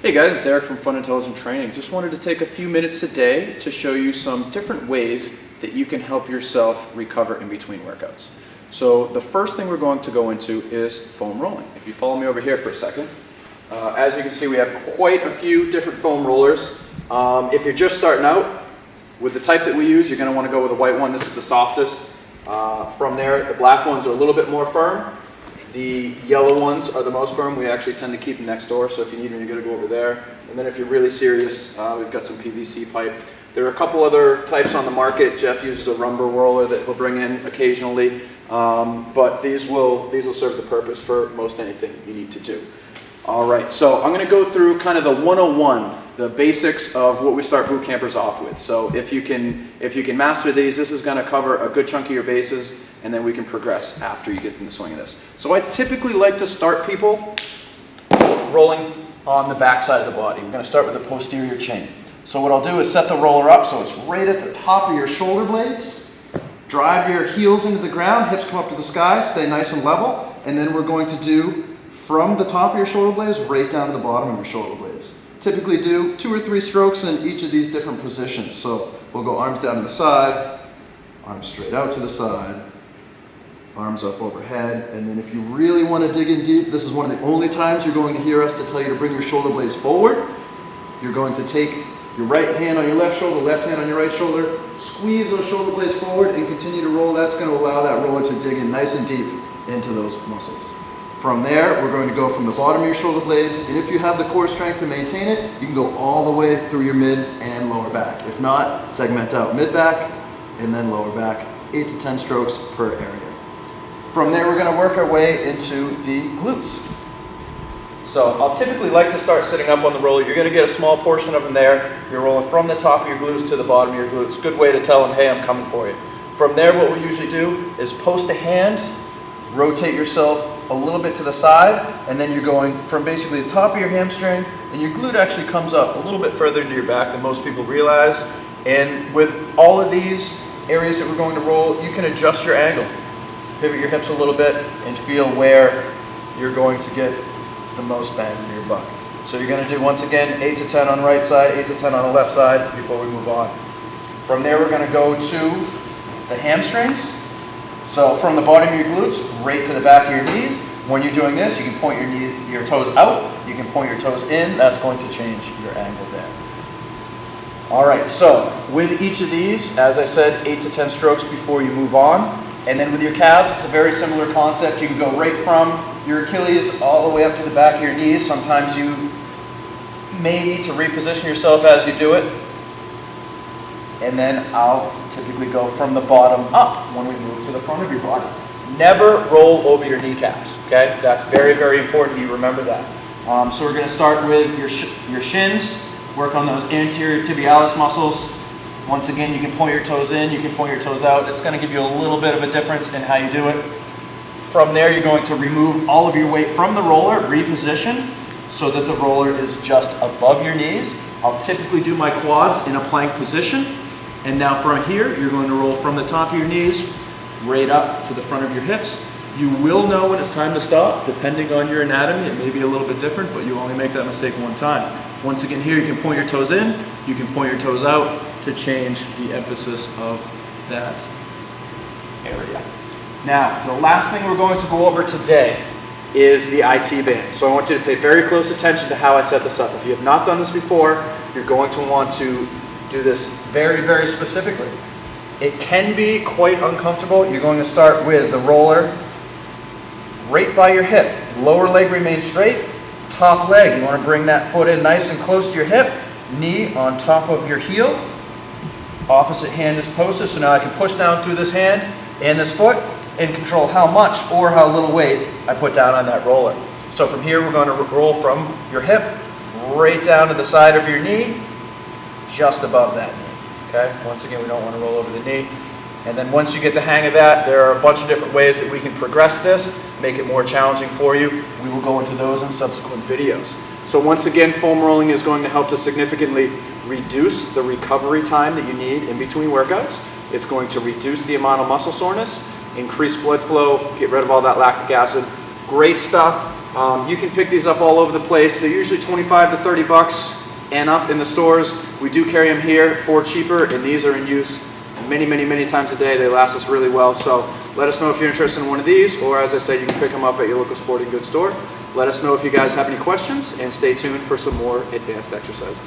Hey guys, it's Eric from Fun Intelligent Training. Just wanted to take a few minutes today to show you some different ways that you can help yourself recover in between workouts. So the first thing we're going to go into is foam rolling. If you follow me over here for a second, as you can see we have quite a few different foam rollers. If you're just starting out with the type that we use, you're going to want to go with a white one. This is the softest. From there, the black ones are a little bit more firm. The yellow ones are the most firm. We actually tend to keep them next door, so if you need them, you're going to go over there. And then if you're really serious, we've got some PVC pipe. There are a couple other types on the market. Jeff uses a rumble roller that he'll bring in occasionally, but these will serve the purpose for most anything you need to do. All right, so I'm going to go through kind of the 101, the basics of what we start boot campers off with. So if you can master these, this is going to cover a good chunk of your bases, and then we can progress after you get in the swing of this. So I typically like to start people rolling on the back side of the body. We're going to start with the posterior chain. So what I'll do is set the roller up so it's right at the top of your shoulder blades. Drive your heels into the ground, hips come up to the sky, stay nice and level, and then we're going to do from the top of your shoulder blades right down to the bottom of your shoulder blades. Typically do 2 or 3 strokes in each of these different positions. So we'll go arms down to the side, arms straight out to the side, arms up overhead, and then if you really want to dig in deep, this is one of the only times you're going to hear us to tell you to bring your shoulder blades forward. You're going to take your right hand on your left shoulder, left hand on your right shoulder, squeeze those shoulder blades forward and continue to roll. That's going to allow that roller to dig in nice and deep into those muscles. From there, we're going to go from the bottom of your shoulder blades, and if you have the core strength to maintain it, you can go all the way through your mid and lower back. If not, segment out mid-back and then lower back, 8 to 10 strokes per area. From there, we're going to work our way into the glutes. So I'll typically like to start sitting up on the roller. You're going to get a small portion of them there. You're rolling from the top of your glutes to the bottom of your glutes. Good way to tell them, hey, I'm coming for you. From there, what we usually do is post a hand, rotate yourself a little bit to the side, and then you're going from basically the top of your hamstring, and your glute actually comes up a little bit further into your back than most people realize. And with all of these areas that we're going to roll, you can adjust your angle. Pivot your hips a little bit and feel where you're going to get the most bang for your buck. So you're going to do, once again, 8 to 10 on the right side, 8 to 10 on the left side before we move on. From there, we're going to go to the hamstrings. So from the bottom of your glutes, right to the back of your knees. When you're doing this, you can point your toes out, you can point your toes in. That's going to change your angle there. All right, so with each of these, as I said, 8 to 10 strokes before you move on. And then with your calves, it's a very similar concept. You can go right from your Achilles all the way up to the back of your knees. Sometimes you may need to reposition yourself as you do it. And then I'll typically go from the bottom up when we move to the front of your body. Never roll over your kneecaps, okay? That's very, very important you remember that. So we're going to start with your shins, work on those anterior tibialis muscles. Once again, you can point your toes in, you can point your toes out. It's going to give you a little bit of a difference in how you do it. From there, you're going to remove all of your weight from the roller, reposition, so that the roller is just above your knees. I'll typically do my quads in a plank position. And now from here, you're going to roll from the top of your knees right up to the front of your hips. You will know when it's time to stop, depending on your anatomy. It may be a little bit different, but you only make that mistake one time. Once again, here you can point your toes in, you can point your toes out to change the emphasis of that area. Now, the last thing we're going to go over today is the IT band. So I want you to pay very close attention to how I set this up. If you have not done this before, you're going to want to do this very, very specifically. It can be quite uncomfortable. You're going to start with the roller right by your hip. Lower leg remains straight. Top leg, you want to bring that foot in nice and close to your hip. Knee on top of your heel. Opposite hand is posted, so now I can push down through this hand and this foot and control how much or how little weight I put down on that roller. So from here, we're going to roll from your hip right down to the side of your knee, just above that knee. Okay? Once again, we don't want to roll over the knee. And then once you get the hang of that, there are a bunch of different ways that we can progress this, make it more challenging for you. We will go into those in subsequent videos. So once again, foam rolling is going to help to significantly reduce the recovery time that you need in between workouts. It's going to reduce the amount of muscle soreness, increase blood flow, get rid of all that lactic acid. Great stuff. You can pick these up all over the place. They're usually 25 to 30 bucks and up in the stores. We do carry them here for cheaper, and these are in use many times a day. They last us really well. So let us know if you're interested in one of these, or as I said, you can pick them up at your local sporting goods store. Let us know if you guys have any questions, and stay tuned for some more advanced exercises.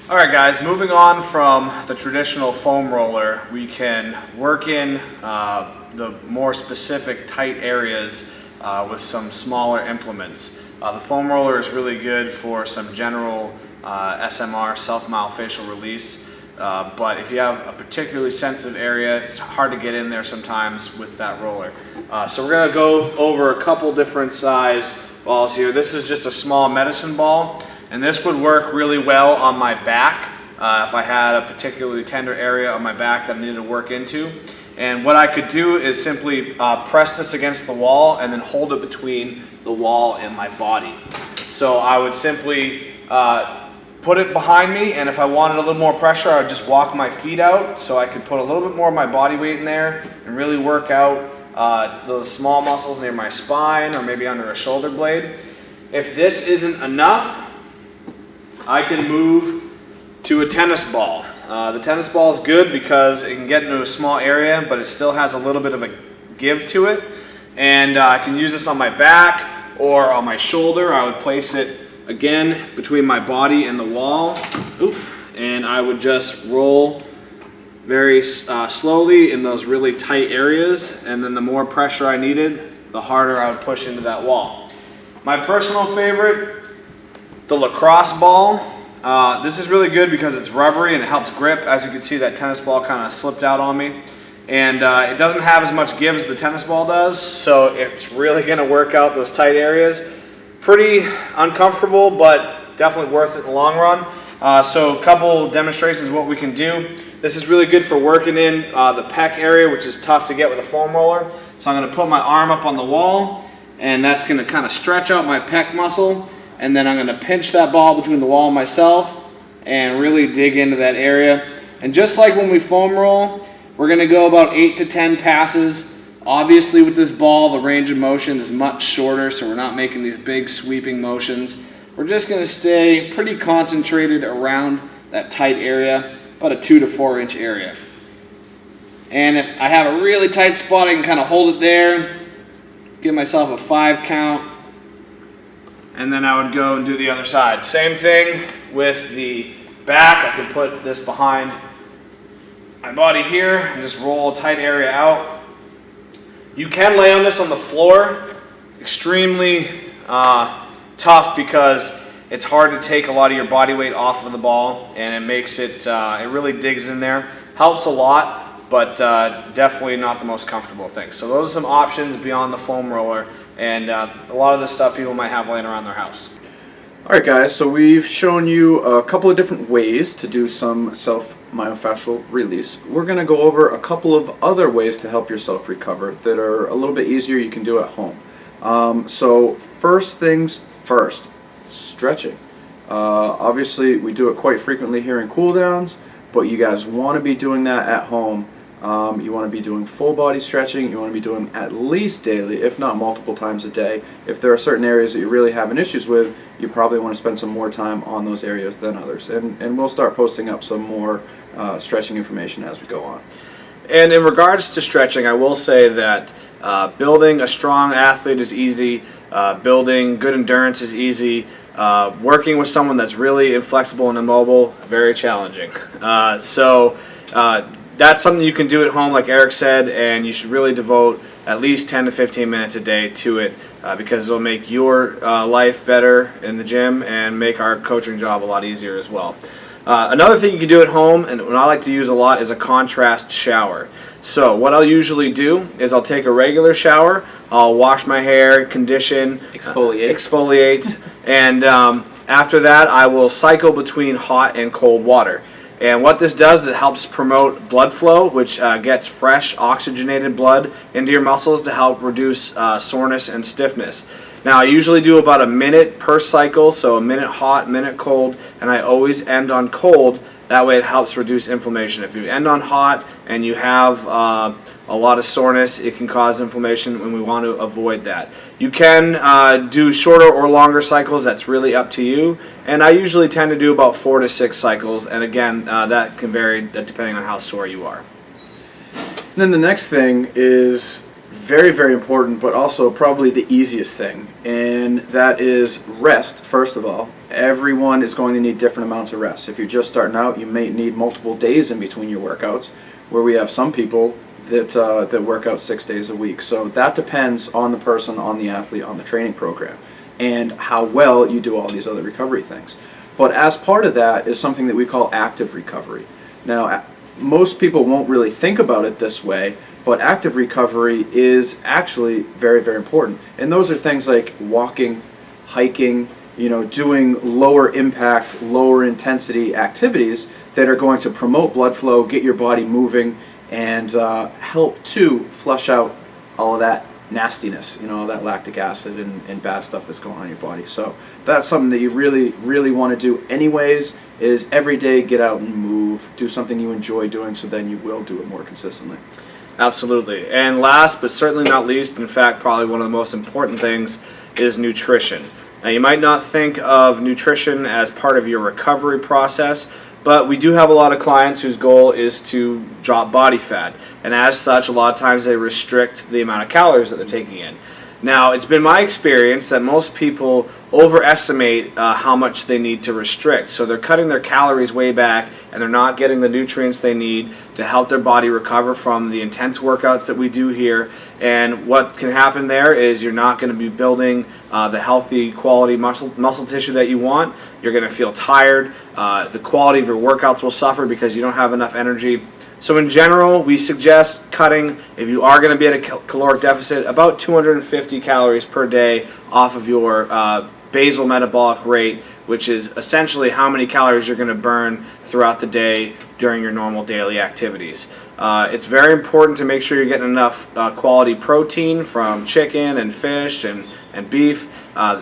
All right, guys, moving on from the traditional foam roller, we can work in the more specific tight areas with some smaller implements. The foam roller is really good for some general SMR, self-myofascial release, but if you have a particularly sensitive area, it's hard to get in there sometimes with that roller. So we're going to go over a couple different size balls here. This is just a small medicine ball, and this would work really well on my back if I had a particularly tender area on my back that I needed to work into. And what I could do is simply press this against the wall and then hold it between the wall and my body. So I would simply put it behind me, and if I wanted a little more pressure, I would just walk my feet out so I could put a little bit more of my body weight in there and really work out those small muscles near my spine or maybe under a shoulder blade. If this isn't enough, I can move to a tennis ball. The tennis ball is good because it can get into a small area, but it still has a little bit of a give to it. And I can use this on my back or on my shoulder. I would place it again between my body and the wall. And I would just roll very slowly in those really tight areas. And then the more pressure I needed, the harder I would push into that wall. My personal favorite, the lacrosse ball. This is really good because it's rubbery and it helps grip. As you can see, that tennis ball kind of slipped out on me. And it doesn't have as much give as the tennis ball does, so it's really going to work out those tight areas. Pretty uncomfortable, but definitely worth it in the long run. So a couple demonstrations of what we can do. This is really good for working in the pec area, which is tough to get with a foam roller. So I'm going to put my arm up on the wall, and that's going to kind of stretch out my pec muscle. And then I'm going to pinch that ball between the wall and myself and really dig into that area. And just like when we foam roll, we're going to go about 8 to 10 passes. Obviously with this ball, the range of motion is much shorter, so we're not making these big sweeping motions. We're just going to stay pretty concentrated around that tight area, about a 2 to 4 inch area. And if I have a really tight spot, I can kind of hold it there, give myself a 5 count, and then I would go and do the other side. Same thing with the back. I can put this behind my body here and just roll a tight area out. You can lay on this on the floor. Extremely tough because it's hard to take a lot of your body weight off of the ball, and it makes it, it really digs in there. Helps a lot, but definitely not the most comfortable thing. So those are some options beyond the foam roller. And a lot of the stuff people might have laying around their house. Alright guys, so we've shown you a couple of different ways to do some self-myofascial release. We're going to go over a couple of other ways to help yourself recover that are a little bit easier you can do at home. So first things first, stretching. Obviously we do it quite frequently here in cool downs, but you guys want to be doing that at home. You want to be doing full body stretching. You want to be doing at least daily, if not multiple times a day. If there are certain areas that you're really having issues with, you probably want to spend some more time on those areas than others. And we'll start posting up some more stretching information as we go on. And in regards to stretching, I will say that building a strong athlete is easy. Building good endurance is easy. Working with someone that's really inflexible and immobile, very challenging. That's something you can do at home, like Eric said, and you should really devote at least 10 to 15 minutes a day to it because it'll make your life better in the gym and make our coaching job a lot easier as well. Another thing you can do at home, and what I like to use a lot, is a contrast shower. So what I'll usually do is I'll take a regular shower, I'll wash my hair, condition, exfoliate, and after that I will cycle between hot and cold water. And what this does is it helps promote blood flow, which gets fresh oxygenated blood into your muscles to help reduce soreness and stiffness. Now I usually do about a minute per cycle, so a minute hot, minute cold, and I always end on cold That way it helps reduce inflammation. If you end on hot and you have a lot of soreness, it can cause inflammation, and we want to avoid that. You can do shorter or longer cycles. That's really up to you. And I usually tend to do about 4 to 6 cycles. And again, that can vary depending on how sore you are. Then the next thing is very, very important, but also probably the easiest thing, and that is rest. First of all, everyone is going to need different amounts of rest. If you're just starting out, you may need multiple days in between your workouts, where we have some people that work out 6 days a week. So that depends on the person, on the athlete, on the training program, and how well you do all these other recovery things. But as part of that is something that we call active recovery. Now, most people won't really think about it this way, but active recovery is actually very, very important. And those are things like walking, hiking, doing lower impact, lower intensity activities that are going to promote blood flow, get your body moving, and help to flush out all of that nastiness, all that lactic acid and bad stuff that's going on in your body. So that's something that you really, really want to do anyways, is every day get out and move, do something you enjoy doing, so then you will do it more consistently. Absolutely. And last but certainly not least, in fact, probably one of the most important things is nutrition. Now, you might not think of nutrition as part of your recovery process, but we do have a lot of clients whose goal is to drop body fat. And as such, a lot of times they restrict the amount of calories that they're taking in. Now, it's been my experience that most people overestimate how much they need to restrict. So they're cutting their calories way back, and they're not getting the nutrients they need to help their body recover from the intense workouts that we do here. And what can happen there is you're not going to be building the healthy, quality muscle tissue that you want. You're going to feel tired. The quality of your workouts will suffer because you don't have enough energy. So in general, we suggest cutting, if you are going to be at a caloric deficit, about 250 calories per day off of your basal metabolic rate, which is essentially how many calories you're going to burn throughout the day during your normal daily activities. It's very important to make sure you're getting enough quality protein from chicken and fish and beef.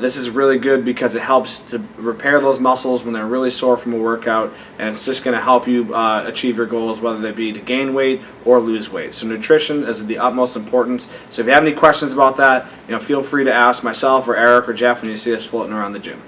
This is really good because it helps to repair those muscles when they're really sore from a workout, and it's just going to help you achieve your goals, whether they be to gain weight or lose weight. So nutrition is of the utmost importance. So if you have any questions about that, feel free to ask myself or Eric or Jeff when you see us floating around the gym.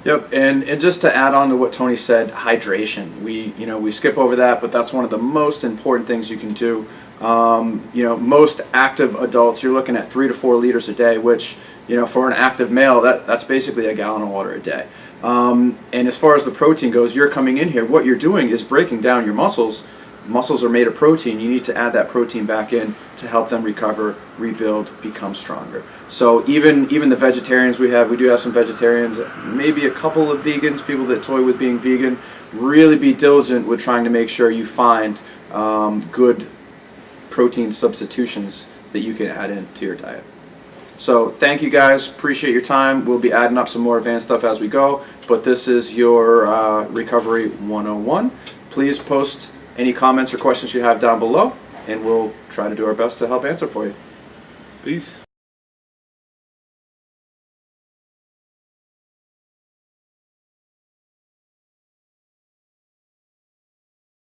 Yep, and just to add on to what Tony said, hydration. We skip over that, but that's one of the most important things you can do. Most active adults, you're looking at 3 to 4 liters a day, which, for an active male, that's basically a gallon of water a day. And as far as the protein goes, you're coming in here, what you're doing is breaking down your muscles. Muscles are made of protein. You need to add that protein back in to help them recover, rebuild, become stronger. So even the vegetarians we do have some vegetarians, maybe a couple of vegans, people that toy with being vegan. Really be diligent with trying to make sure you find good protein substitutions that you can add into your diet. So thank you guys, appreciate your time. We'll be adding up some more advanced stuff as we go, but this is your Recovery 101. Please post any comments or questions you have down below, and we'll try to do our best to help answer for you. Peace.